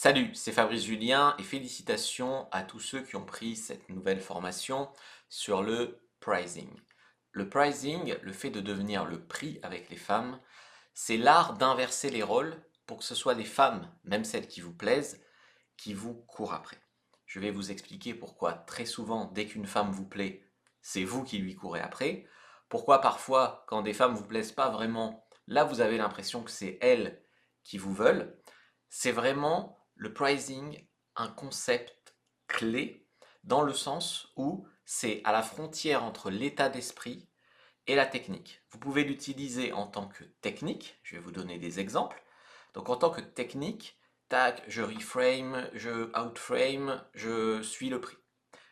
Salut, c'est Fabrice Julien et félicitations à tous ceux qui ont pris cette nouvelle formation sur le pricing. Le pricing, le fait de devenir le prix avec les femmes, c'est l'art d'inverser les rôles pour que ce soit les femmes, même celles qui vous plaisent, qui vous courent après. Je vais vous expliquer pourquoi très souvent, dès qu'une femme vous plaît, c'est vous qui lui courez après. Pourquoi parfois, quand des femmes vous plaisent pas vraiment, là vous avez l'impression que c'est elles qui vous veulent. C'est vraiment le pricing, un concept clé dans le sens où c'est à la frontière entre l'état d'esprit et la technique. Vous pouvez l'utiliser en tant que technique, je vais vous donner des exemples. Donc en tant que technique, tac, je reframe, je outframe, je suis le prix.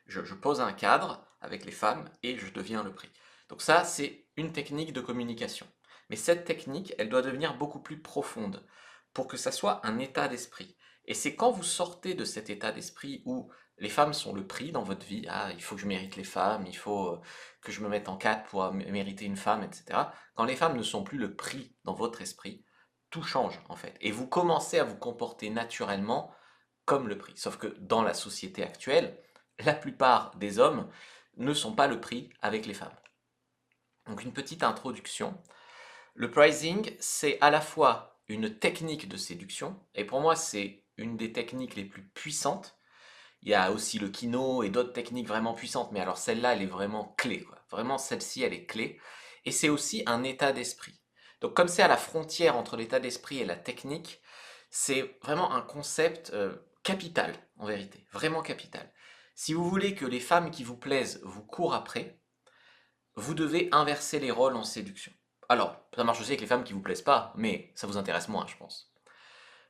Je pose un cadre avec les femmes et je deviens le prix. Donc ça, c'est une technique de communication. Mais cette technique, elle doit devenir beaucoup plus profonde pour que ça soit un état d'esprit. Et c'est quand vous sortez de cet état d'esprit où les femmes sont le prix dans votre vie, ah, il faut que je mérite les femmes, il faut que je me mette en quatre pour mériter une femme, etc. Quand les femmes ne sont plus le prix dans votre esprit, tout change en fait. Et vous commencez à vous comporter naturellement comme le prix. Sauf que dans la société actuelle, la plupart des hommes ne sont pas le prix avec les femmes. Donc une petite introduction. Le pricing, c'est à la fois une technique de séduction, et pour moi c'est une des techniques les plus puissantes. Il y a aussi le kino et d'autres techniques vraiment puissantes, mais alors celle-là, elle est vraiment clé, quoi. Vraiment, celle-ci, elle est clé. Et c'est aussi un état d'esprit. Donc comme c'est à la frontière entre l'état d'esprit et la technique, c'est vraiment un concept capital, en vérité, vraiment capital. Si vous voulez que les femmes qui vous plaisent vous courent après, vous devez inverser les rôles en séduction. Alors, ça marche aussi avec les femmes qui vous plaisent pas, mais ça vous intéresse moins, je pense.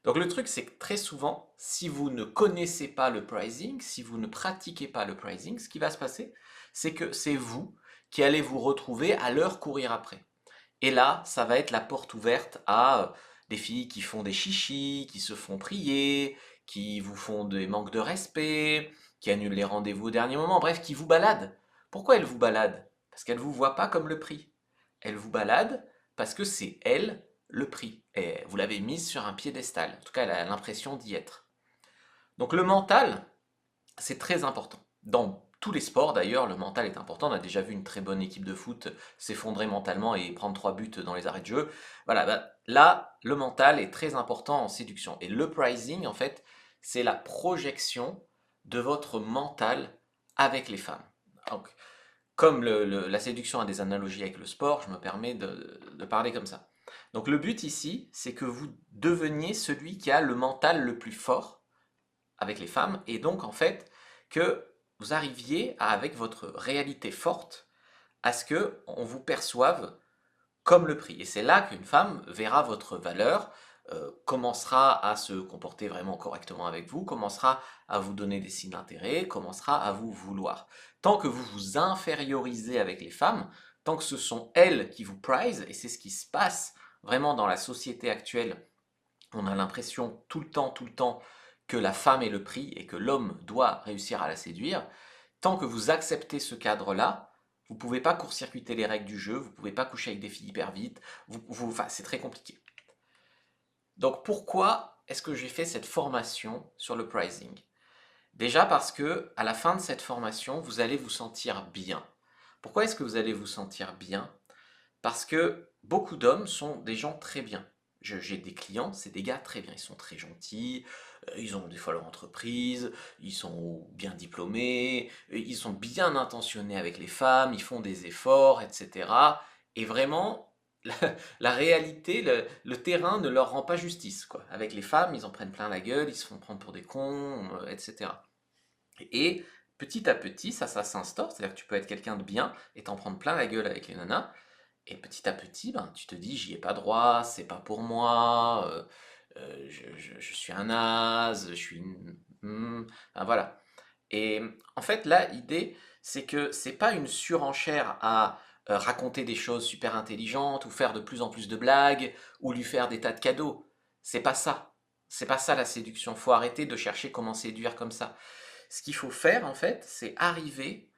Donc le truc, c'est que très souvent, si vous ne connaissez pas le pricing, si vous ne pratiquez pas le pricing, ce qui va se passer, c'est que c'est vous qui allez vous retrouver à leur courir après. Et là, ça va être la porte ouverte à des filles qui font des chichis, qui se font prier, qui vous font des manques de respect, qui annulent les rendez-vous au dernier moment, bref, qui vous baladent. Pourquoi elles vous baladent? Parce qu'elles ne vous voient pas comme le prix. Elles vous baladent parce que c'est elle le prix. Et vous l'avez mise sur un piédestal. En tout cas, elle a l'impression d'y être. Donc le mental, c'est très important. Dans tous les sports d'ailleurs, le mental est important. On a déjà vu une très bonne équipe de foot s'effondrer mentalement et prendre 3 buts dans les arrêts de jeu. Voilà, bah, là, le mental est très important en séduction. Et le pricing, en fait, c'est la projection de votre mental avec les femmes. Donc, comme la séduction a des analogies avec le sport, je me permets de parler comme ça. Donc le but ici, c'est que vous deveniez celui qui a le mental le plus fort avec les femmes, et donc en fait que vous arriviez avec votre réalité forte à ce que on vous perçoive comme le prix. Et c'est là qu'une femme verra votre valeur, commencera à se comporter vraiment correctement avec vous, commencera à vous donner des signes d'intérêt, commencera à vous vouloir. Tant que vous vous infériorisez avec les femmes, tant que ce sont elles qui vous prize, et c'est ce qui se passe vraiment dans la société actuelle, on a l'impression tout le temps que la femme est le prix et que l'homme doit réussir à la séduire. Tant que vous acceptez ce cadre-là, vous ne pouvez pas court-circuiter les règles du jeu, vous ne pouvez pas coucher avec des filles hyper vite, enfin, c'est très compliqué. Donc pourquoi est-ce que j'ai fait cette formation sur le pricing? Déjà parce que à la fin de cette formation, vous allez vous sentir bien. Pourquoi est-ce que vous allez vous sentir bien? Parce que beaucoup d'hommes sont des gens très bien. J'ai des clients, c'est des gars très bien. Ils sont très gentils, ils ont des fois leur entreprise, ils sont bien diplômés, ils sont bien intentionnés avec les femmes, ils font des efforts, etc. Et vraiment, la, la réalité, le terrain ne leur rend pas justice, quoi. Avec les femmes, ils en prennent plein la gueule, ils se font prendre pour des cons, etc. Et petit à petit, ça s'instaure, c'est-à-dire que tu peux être quelqu'un de bien et t'en prendre plein la gueule avec les nanas, et petit à petit, ben, tu te dis, j'y ai pas droit, c'est pas pour moi, je suis un naze, je suis une... enfin, voilà. Et en fait, là, l'idée, c'est que c'est pas une surenchère à raconter des choses super intelligentes, ou faire de plus en plus de blagues, ou lui faire des tas de cadeaux. C'est pas ça. C'est pas ça la séduction. Faut arrêter de chercher comment séduire comme ça. Ce qu'il faut faire, en fait, c'est arriver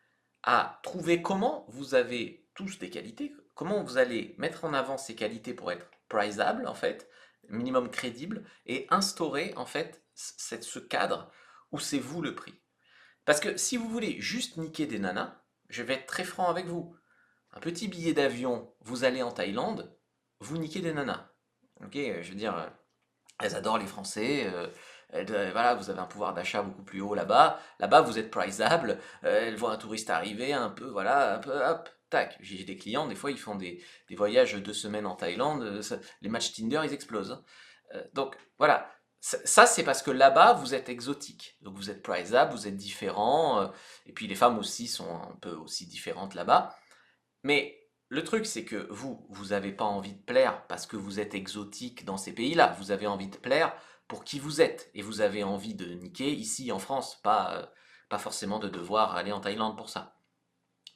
à trouver comment vous avez tous des qualités, comment vous allez mettre en avant ces qualités pour être priceable, en fait, minimum crédible, et instaurer, en fait, ce cadre où c'est vous le prix. Parce que si vous voulez juste niquer des nanas, je vais être très franc avec vous. Un petit billet d'avion, vous allez en Thaïlande, vous niquez des nanas. Ok, je veux dire, elles adorent les Français, voilà, vous avez un pouvoir d'achat beaucoup plus haut là-bas. Là-bas, vous êtes priceable, elles voient un touriste arriver, un peu, voilà, un peu, hop, tac. J'ai des clients, des fois, ils font des voyages 2 semaines en Thaïlande, les matchs Tinder, ils explosent, hein. Donc, voilà. Ça, c'est parce que là-bas, vous êtes exotique. Donc, vous êtes priceable, vous êtes différent. Et puis, les femmes aussi sont un peu aussi différentes là-bas. Mais le truc, c'est que vous n'avez pas envie de plaire parce que vous êtes exotique dans ces pays-là. Vous avez envie de plaire pour qui vous êtes. Et vous avez envie de niquer ici en France, pas forcément de devoir aller en Thaïlande pour ça.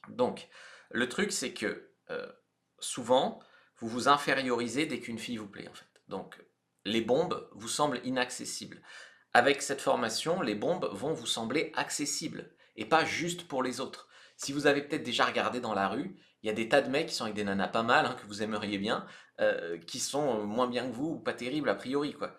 Donc, le truc, c'est que souvent, vous vous infériorisez dès qu'une fille vous plaît, en fait. Donc, les bombes vous semblent inaccessibles. Avec cette formation, les bombes vont vous sembler accessibles et pas juste pour les autres. Si vous avez peut-être déjà regardé dans la rue, il y a des tas de mecs qui sont avec des nanas pas mal, hein, que vous aimeriez bien, qui sont moins bien que vous ou pas terribles a priori, quoi.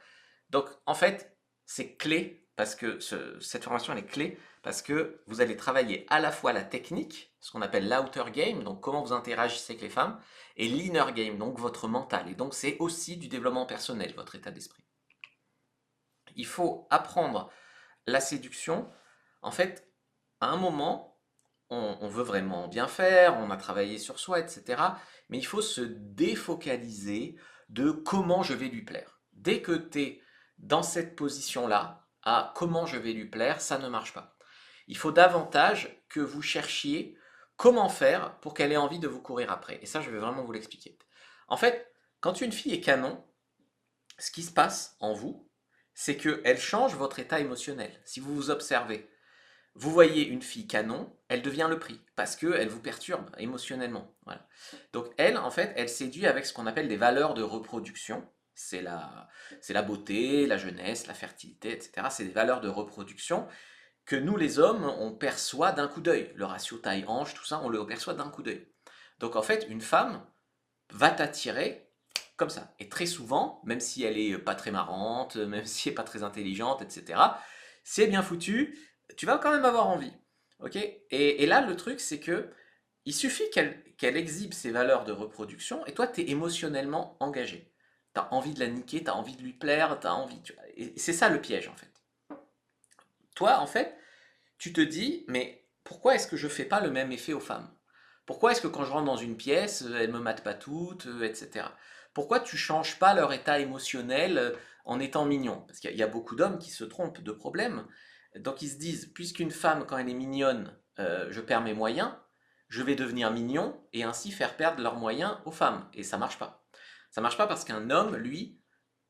Donc, en fait, c'est clé parce que cette formation elle est clé parce que vous allez travailler à la fois la technique, ce qu'on appelle l'outer game, donc comment vous interagissez avec les femmes, et l'inner game, donc votre mental. Et donc, c'est aussi du développement personnel, votre état d'esprit. Il faut apprendre la séduction. En fait, à un moment, on veut vraiment bien faire, on a travaillé sur soi, etc. Mais il faut se défocaliser de comment je vais lui plaire. Dès que tu es dans cette position-là, à comment je vais lui plaire, ça ne marche pas. Il faut davantage que vous cherchiez comment faire pour qu'elle ait envie de vous courir après. Et ça, je vais vraiment vous l'expliquer. En fait, quand une fille est canon, ce qui se passe en vous, c'est qu'elle change votre état émotionnel. Si vous vous observez, vous voyez une fille canon, elle devient le prix parce qu'elle vous perturbe émotionnellement. Voilà. Donc elle, en fait, elle séduit avec ce qu'on appelle des valeurs de reproduction. C'est la beauté, la jeunesse, la fertilité, etc. C'est des valeurs de reproduction que nous, les hommes, on perçoit d'un coup d'œil. Le ratio taille-hanche, tout ça, on le perçoit d'un coup d'œil. Donc en fait, une femme va t'attirer comme ça. Et très souvent, même si elle est pas très marrante, même si elle est pas très intelligente, etc., si elle est bien foutu, tu vas quand même avoir envie. Ok. Et là, le truc, c'est que il suffit qu'elle exhibe ses valeurs de reproduction et toi, tu es émotionnellement engagé. Tu as envie de la niquer, tu as envie de lui plaire, tu as envie. Et c'est ça le piège, en fait. Toi, en fait, tu te dis, mais pourquoi est-ce que je fais pas le même effet aux femmes? Pourquoi est-ce que quand je rentre dans une pièce, elles me matent pas toutes, etc. Pourquoi tu changes pas leur état émotionnel en étant mignon? Parce qu'il y a beaucoup d'hommes qui se trompent de problème. Donc ils se disent, puisqu'une femme, quand elle est mignonne, je perds mes moyens, je vais devenir mignon et ainsi faire perdre leurs moyens aux femmes. Et ça marche pas. Ça marche pas parce qu'un homme, lui,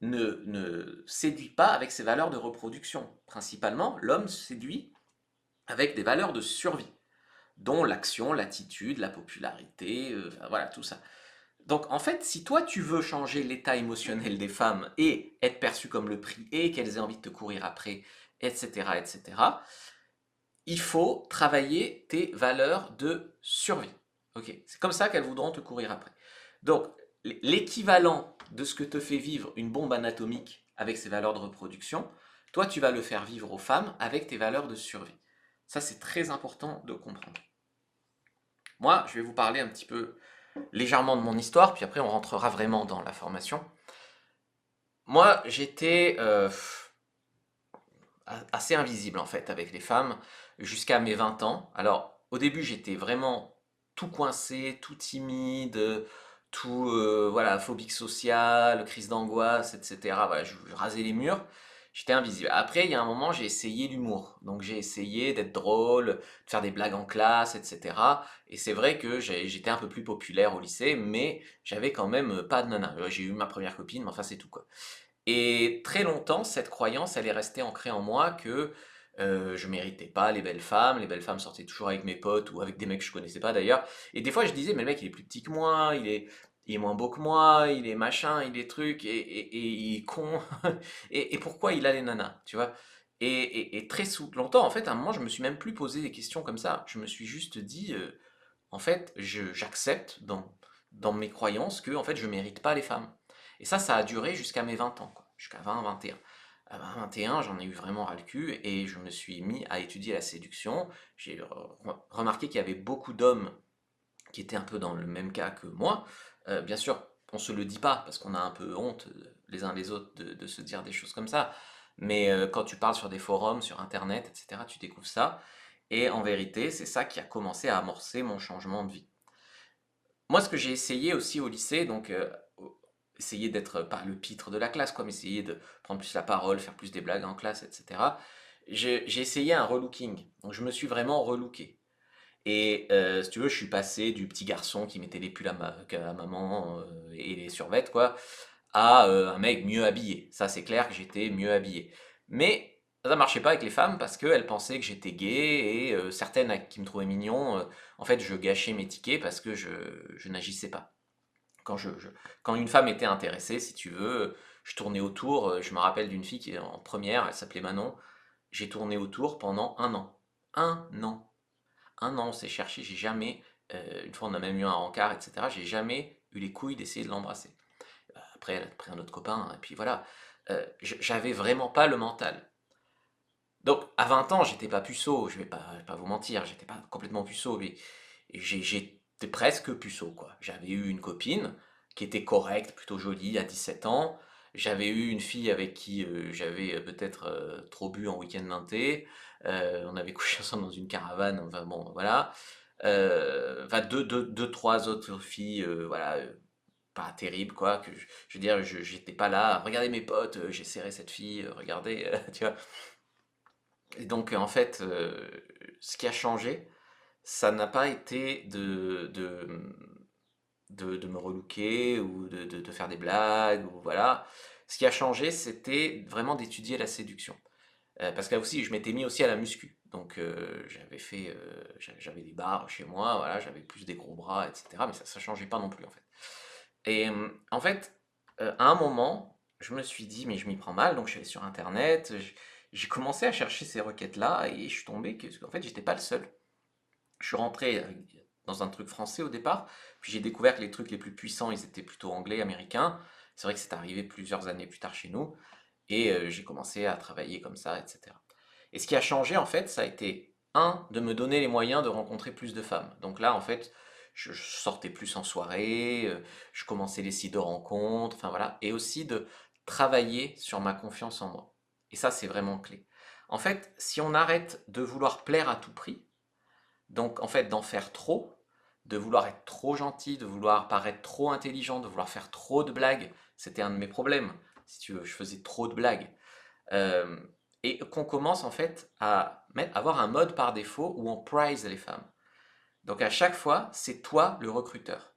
ne séduit pas avec ses valeurs de reproduction. Principalement, l'homme séduit avec des valeurs de survie, dont l'action, l'attitude, la popularité, enfin, voilà, tout ça. Donc en fait, si toi tu veux changer l'état émotionnel des femmes et être perçu comme le prix et qu'elles aient envie de te courir après, etc., etc., il faut travailler tes valeurs de survie. Ok, c'est comme ça qu'elles voudront te courir après. Donc l'équivalent de ce que te fait vivre une bombe anatomique avec ses valeurs de reproduction, toi tu vas le faire vivre aux femmes avec tes valeurs de survie. Ça, c'est très important de comprendre. Moi, je vais vous parler un petit peu légèrement de mon histoire, puis après on rentrera vraiment dans la formation. Moi, j'étais assez invisible en fait avec les femmes jusqu'à mes 20 ans. Alors, au début, j'étais vraiment tout coincé, tout timide, tout voilà, phobique social, crise d'angoisse, etc. Voilà, je rasais les murs. J'étais invisible. Après, il y a un moment, j'ai essayé l'humour. Donc, j'ai essayé d'être drôle, de faire des blagues en classe, etc. Et c'est vrai que j'étais un peu plus populaire au lycée, mais j'avais quand même pas de nana. J'ai eu ma première copine, mais enfin, c'est tout quoi. Et très longtemps, cette croyance, elle est restée ancrée en moi que je méritais pas les belles femmes sortaient toujours avec mes potes ou avec des mecs que je connaissais pas d'ailleurs. Et des fois, je disais, mais le mec, il est plus petit que moi, il est moins beau que moi, il est machin, il est truc, et il est con. Et pourquoi il a les nanas, tu vois? Et très longtemps, en fait, à un moment, je me suis même plus posé des questions comme ça. Je me suis juste dit, en fait, j'accepte dans mes croyances que, en fait, je mérite pas les femmes. Et ça a duré jusqu'à mes 20 ans, quoi, jusqu'à 20, 21. À 21, j'en ai eu vraiment ras le cul et je me suis mis à étudier la séduction. J'ai remarqué qu'il y avait beaucoup d'hommes qui étaient un peu dans le même cas que moi. Bien sûr, on se le dit pas parce qu'on a un peu honte les uns les autres de se dire des choses comme ça. Mais quand tu parles sur des forums, sur Internet, etc., tu découvres ça. Et en vérité, c'est ça qui a commencé à amorcer mon changement de vie. Moi, ce que j'ai essayé aussi au lycée, donc essayer d'être pas le pitre de la classe, quoi, mais essayer de prendre plus la parole, faire plus des blagues en classe, etc. J'ai essayé un relooking. Donc je me suis vraiment relooké. Et si tu veux, je suis passé du petit garçon qui mettait les pulls à maman et les survêtements, quoi, à un mec mieux habillé. Ça, c'est clair que j'étais mieux habillé. Mais ça marchait pas avec les femmes parce qu'elles pensaient que j'étais gay et certaines qui me trouvaient mignon, en fait, je gâchais mes tickets parce que je n'agissais pas. Quand, quand une femme était intéressée, si tu veux, je tournais autour. Je me rappelle d'une fille qui est en première, elle s'appelait Manon. J'ai tourné autour pendant un an. Un an. Un an, on s'est cherché, j'ai jamais, une fois on a même eu un rencard, etc. J'ai jamais eu les couilles d'essayer de l'embrasser. Après, elle a pris un autre copain, et puis voilà. J'avais vraiment pas le mental. Donc, à 20 ans, j'étais pas puceau, je vais pas vous mentir, j'étais pas complètement puceau, mais j'étais presque puceau, quoi. J'avais eu une copine qui était correcte, plutôt jolie, à 17 ans. J'avais eu une fille avec qui j'avais peut-être trop bu en week-end d'inté. On avait couché ensemble dans une caravane, enfin bon, voilà. Enfin, trois autres filles, voilà, pas terribles, quoi. Je veux dire, j'étais pas là. Regardez mes potes, j'ai serré cette fille, regardez, tu vois. Et donc, en fait, ce qui a changé, ça n'a pas été de me relooker ou de faire des blagues, ou voilà. Ce qui a changé, c'était vraiment d'étudier la séduction. Parce que là aussi, je m'étais mis aussi à la muscu. Donc, j'avais des barres chez moi, voilà, j'avais plus des gros bras, etc. Mais ça changeait pas non plus, en fait. Et en fait, à un moment, je me suis dit, mais je m'y prends mal, donc je suis allé sur Internet, j'ai commencé à chercher ces requêtes-là et je suis tombé qu'en fait, j'étais pas le seul. Je suis rentré dans un truc français au départ, puis j'ai découvert que les trucs les plus puissants, ils étaient plutôt anglais, américains. C'est vrai que c'est arrivé plusieurs années plus tard chez nous, et j'ai commencé à travailler comme ça, etc. Et ce qui a changé, en fait, ça a été, un, de me donner les moyens de rencontrer plus de femmes. Donc là, en fait, je sortais plus en soirée, je commençais les sites de rencontres, enfin voilà, et aussi de travailler sur ma confiance en moi. Et ça, c'est vraiment clé. En fait, si on arrête de vouloir plaire à tout prix, donc en fait d'en faire trop, de vouloir être trop gentil, de vouloir paraître trop intelligent, de vouloir faire trop de blagues, c'était un de mes problèmes, si tu veux, je faisais trop de blagues. Euh, et qu'on commence en fait à avoir un mode par défaut où on prize les femmes. Donc à chaque fois, c'est toi le recruteur,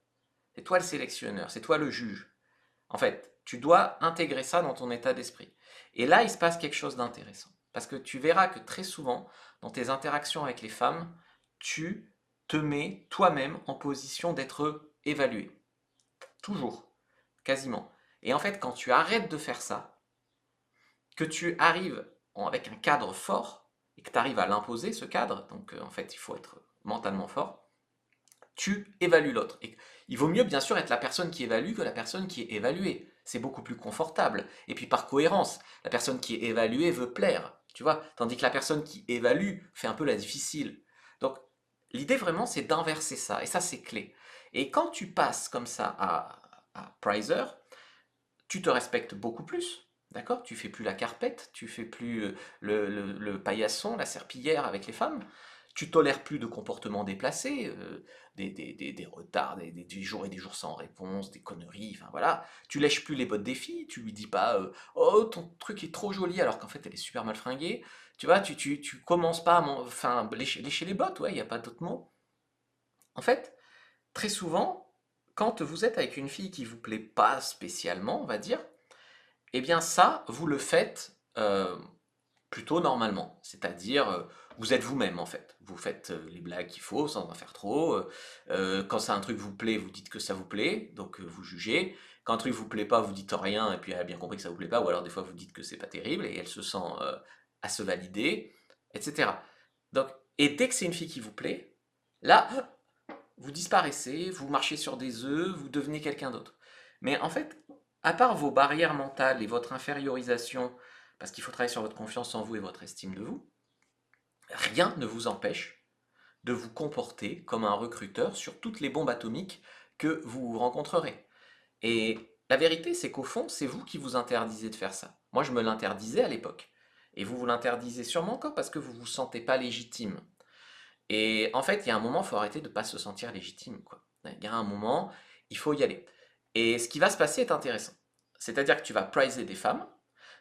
c'est toi le sélectionneur, c'est toi le juge. En fait, tu dois intégrer ça dans ton état d'esprit. Et là, il se passe quelque chose d'intéressant. Parce que tu verras que très souvent, dans tes interactions avec les femmes, tu te mets toi-même en position d'être évalué. Toujours. Quasiment. Et en fait, quand tu arrêtes de faire ça, que tu arrives avec un cadre fort, et que tu arrives à l'imposer, ce cadre, donc en fait, il faut être mentalement fort, tu évalues l'autre. Et il vaut mieux bien sûr être la personne qui évalue que la personne qui est évaluée. C'est beaucoup plus confortable. Et puis par cohérence, la personne qui est évaluée veut plaire, tu vois, tandis que la personne qui évalue fait un peu la difficile. Donc l'idée vraiment c'est d'inverser ça, et ça c'est clé. Et quand tu passes comme ça à Prizer, tu te respectes beaucoup plus. D'accord? Tu fais plus la carpette, tu fais plus le paillasson, la serpillière avec les femmes. Tu tolères plus de comportements déplacés, des retards, des jours et des jours sans réponse, des conneries, enfin voilà. Tu lèches plus les bottes des filles, tu lui dis pas oh ton truc est trop joli alors qu'en fait elle est super mal fringuée. Tu vois, tu commences pas à enfin, lécher les bottes, ouais, il n'y a pas d'autre mot. En fait, très souvent, quand vous êtes avec une fille qui vous plaît pas spécialement, on va dire, eh bien ça, vous le faites plutôt normalement. C'est-à-dire, vous êtes vous-même en fait. Vous faites les blagues qu'il faut sans en faire trop. Quand ça un truc vous plaît, vous dites que ça vous plaît, donc vous jugez. Quand un truc vous plaît pas, vous dites rien et puis elle a bien compris que ça vous plaît pas, ou alors des fois vous dites que c'est pas terrible et elle se sent à se valider, etc. Donc, et dès que c'est une fille qui vous plaît, là, vous disparaissez, vous marchez sur des œufs, vous devenez quelqu'un d'autre. Mais en fait, à part vos barrières mentales et votre infériorisation, parce qu'il faut travailler sur votre confiance en vous et votre estime de vous, rien ne vous empêche de vous comporter comme un recruteur sur toutes les bombes atomiques que vous rencontrerez. Et la vérité, c'est qu'au fond, c'est vous qui vous interdisez de faire ça. Moi, je me l'interdisais à l'époque. Et vous vous l'interdisez sûrement encore parce que vous ne vous sentez pas légitime. Et en fait, il y a un moment, il faut arrêter de ne pas se sentir légitime, quoi. Il y a un moment, il faut y aller. Et ce qui va se passer est intéressant. C'est-à-dire que tu vas prizer des femmes.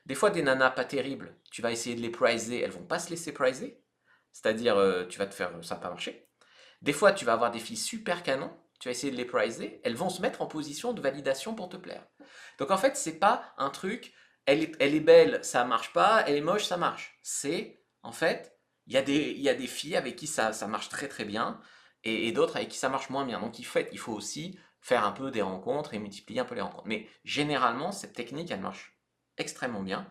Des fois, des nanas pas terribles, tu vas essayer de les prizer, elles vont pas se laisser prizer. C'est-à-dire, tu vas te faire, ça va pas marcher. Des fois, tu vas avoir des filles super canons, tu vas essayer de les prizer, elles vont se mettre en position de validation pour te plaire. Donc en fait, c'est pas un truc, elle est belle, ça marche pas, elle est moche, ça marche. C'est, en fait, il y a des filles avec qui ça marche très très bien, et d'autres avec qui ça marche moins bien. Donc en fait, il faut aussi faire un peu des rencontres et multiplier un peu les rencontres. Mais généralement, cette technique, elle marche extrêmement bien,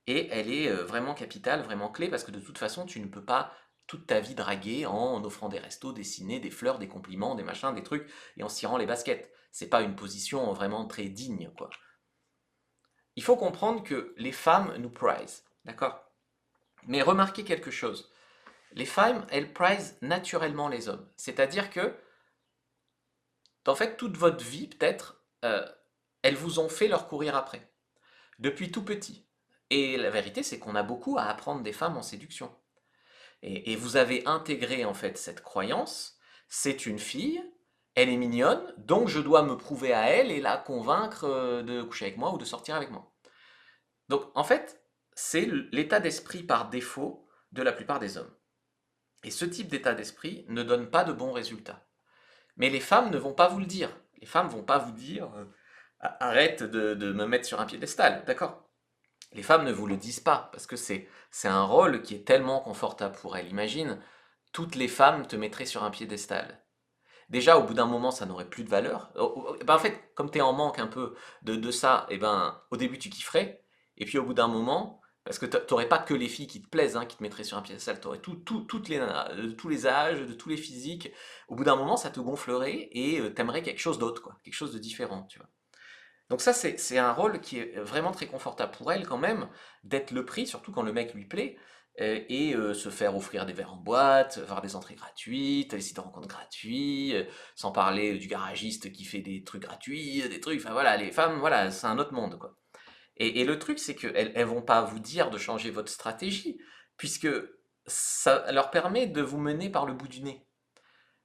et elle est vraiment capitale, vraiment clé, parce que de toute façon, tu ne peux pas toute ta vie draguer en offrant des restos, des ciné, des fleurs, des compliments, des machins, des trucs, et en se tirant les baskets. C'est pas une position vraiment très digne, quoi. Il faut comprendre que les femmes nous prize, d'accord? Mais remarquez quelque chose. Les femmes, elles prize naturellement les hommes. C'est-à-dire que, en fait, toute votre vie, peut-être, elles vous ont fait leur courir après, depuis tout petit. Et la vérité, c'est qu'on a beaucoup à apprendre des femmes en séduction. Et vous avez intégré en fait cette croyance, c'est une fille, elle est mignonne, donc je dois me prouver à elle et la convaincre de coucher avec moi ou de sortir avec moi. Donc en fait, c'est l'état d'esprit par défaut de la plupart des hommes. Et ce type d'état d'esprit ne donne pas de bons résultats. Mais les femmes ne vont pas vous le dire. Les femmes vont pas vous dire arrête de me mettre sur un piédestal, d'accord? Les femmes ne vous le disent pas, parce que c'est un rôle qui est tellement confortable pour elles. Imagine, toutes les femmes te mettraient sur un piédestal. Déjà, au bout d'un moment, ça n'aurait plus de valeur. Ben, en fait, comme tu es en manque un peu de ça, et ben, au début, tu kifferais. Et puis, au bout d'un moment, parce que tu n'aurais pas que les filles qui te plaisent, hein, qui te mettraient sur un piédestal, tu aurais toutes les nanas, de tous les âges, de tous les physiques. Au bout d'un moment, ça te gonflerait et tu aimerais quelque chose d'autre, quoi, quelque chose de différent, tu vois. Donc ça, c'est un rôle qui est vraiment très confortable pour elle quand même, d'être le prix, surtout quand le mec lui plaît, et se faire offrir des verres en boîte, avoir des entrées gratuites, les sites de rencontres gratuits, sans parler du garagiste qui fait des trucs gratuits, des trucs, enfin voilà, les femmes, voilà, c'est un autre monde, quoi. Et le truc, c'est qu'elles elles vont pas vous dire de changer votre stratégie, puisque ça leur permet de vous mener par le bout du nez.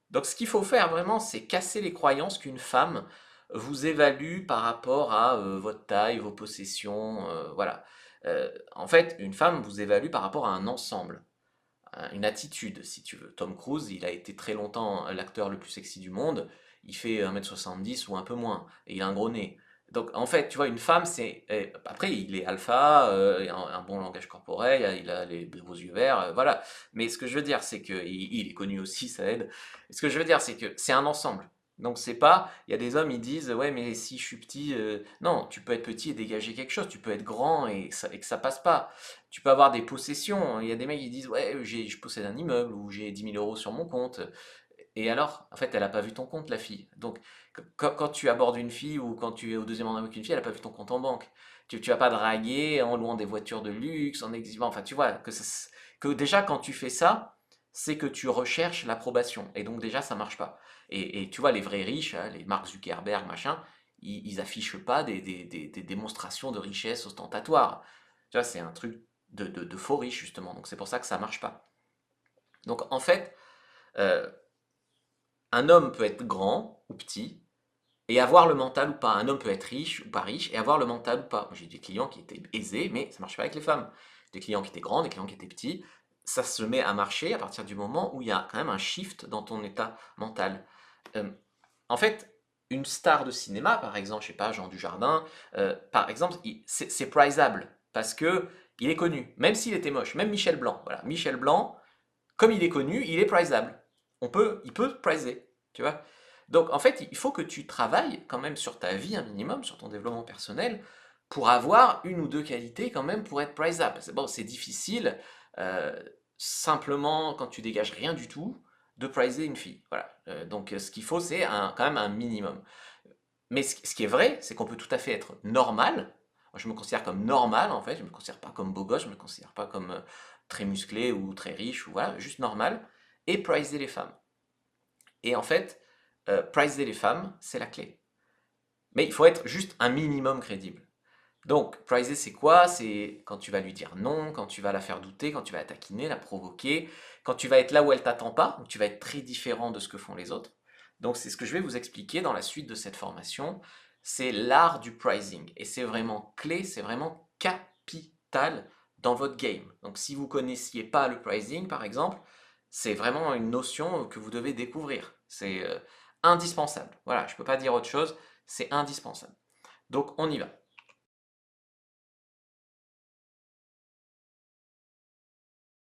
Donc ce qu'il faut faire vraiment, c'est casser les croyances qu'une femme vous évalue par rapport à votre taille, vos possessions, voilà. En fait, une femme vous évalue par rapport à un ensemble, une attitude, si tu veux. Tom Cruise, il a été très longtemps l'acteur le plus sexy du monde. Il fait 1,70 m ou un peu moins, et il a un gros nez. Donc en fait, tu vois, une femme, c'est... Après, il est alpha, il a un bon langage corporel, il a les beaux yeux verts, voilà. Mais ce que je veux dire, c'est que... Il est connu aussi, ça aide. Ce que je veux dire, c'est que c'est un ensemble. Donc c'est pas... Il y a des hommes, ils disent, ouais, mais si je suis petit... Non, tu peux être petit et dégager quelque chose, tu peux être grand et que ça passe pas. Tu peux avoir des possessions. Il y a des mecs qui disent, ouais, je possède un immeuble ou j'ai 10 000 € sur mon compte. Et alors, en fait, elle n'a pas vu ton compte, la fille. Donc, quand tu abordes une fille ou quand tu es au deuxième rang avec une fille, elle n'a pas vu ton compte en banque. Tu vas pas draguer en louant des voitures de luxe, en exhibant. Enfin, tu vois, que déjà, quand tu fais ça, c'est que tu recherches l'approbation. Et donc, déjà, ça marche pas. Et tu vois, les vrais riches, hein, les Mark Zuckerberg, machin, ils affichent pas des démonstrations de richesse ostentatoire. Tu vois, c'est un truc de faux riches, justement. Donc, c'est pour ça que ça marche pas. Donc, en fait, euh, un homme peut être grand ou petit et avoir le mental ou pas. Un homme peut être riche ou pas riche et avoir le mental ou pas. Moi, j'ai des clients qui étaient aisés, mais ça marche pas avec les femmes. Des clients qui étaient grands, des clients qui étaient petits. Ça se met à marcher à partir du moment où il y a quand même un shift dans ton état mental. Euh, En fait, une star de cinéma, par exemple, je sais pas, Jean Dujardin, par exemple, c'est priceable parce que il est connu, même s'il était moche. Même Michel Blanc, voilà, Michel Blanc, comme il est connu, il est priceable. Il peut pricer, tu vois. Donc en fait, il faut que tu travailles quand même sur ta vie un minimum, sur ton développement personnel, pour avoir une ou deux qualités quand même pour être priceable. C'est bon, c'est difficile, euh, simplement quand tu dégages rien du tout, de pricer une fille. Voilà. Donc ce qu'il faut, c'est quand même un minimum. Mais ce qui est vrai, c'est qu'on peut tout à fait être normal Je me considère comme normal en fait, je me considère pas comme beau gosse, je me considère pas comme très musclé ou très riche, ou voilà, juste normal, et pricer les femmes. Et en fait, pricer les femmes, c'est la clé. Mais il faut être juste un minimum crédible. Donc, pricer, c'est quoi? C'est quand tu vas lui dire non, quand tu vas la faire douter, quand tu vas la taquiner, la provoquer, quand tu vas être là où elle t'attend pas, où tu vas être très différent de ce que font les autres. Donc, c'est ce que je vais vous expliquer dans la suite de cette formation. C'est l'art du pricing. Et c'est vraiment clé, c'est vraiment capital dans votre game. Donc, si vous ne connaissiez pas le pricing, par exemple, c'est vraiment une notion que vous devez découvrir. C'est indispensable. Voilà, je ne peux pas dire autre chose, c'est indispensable. Donc, on y va.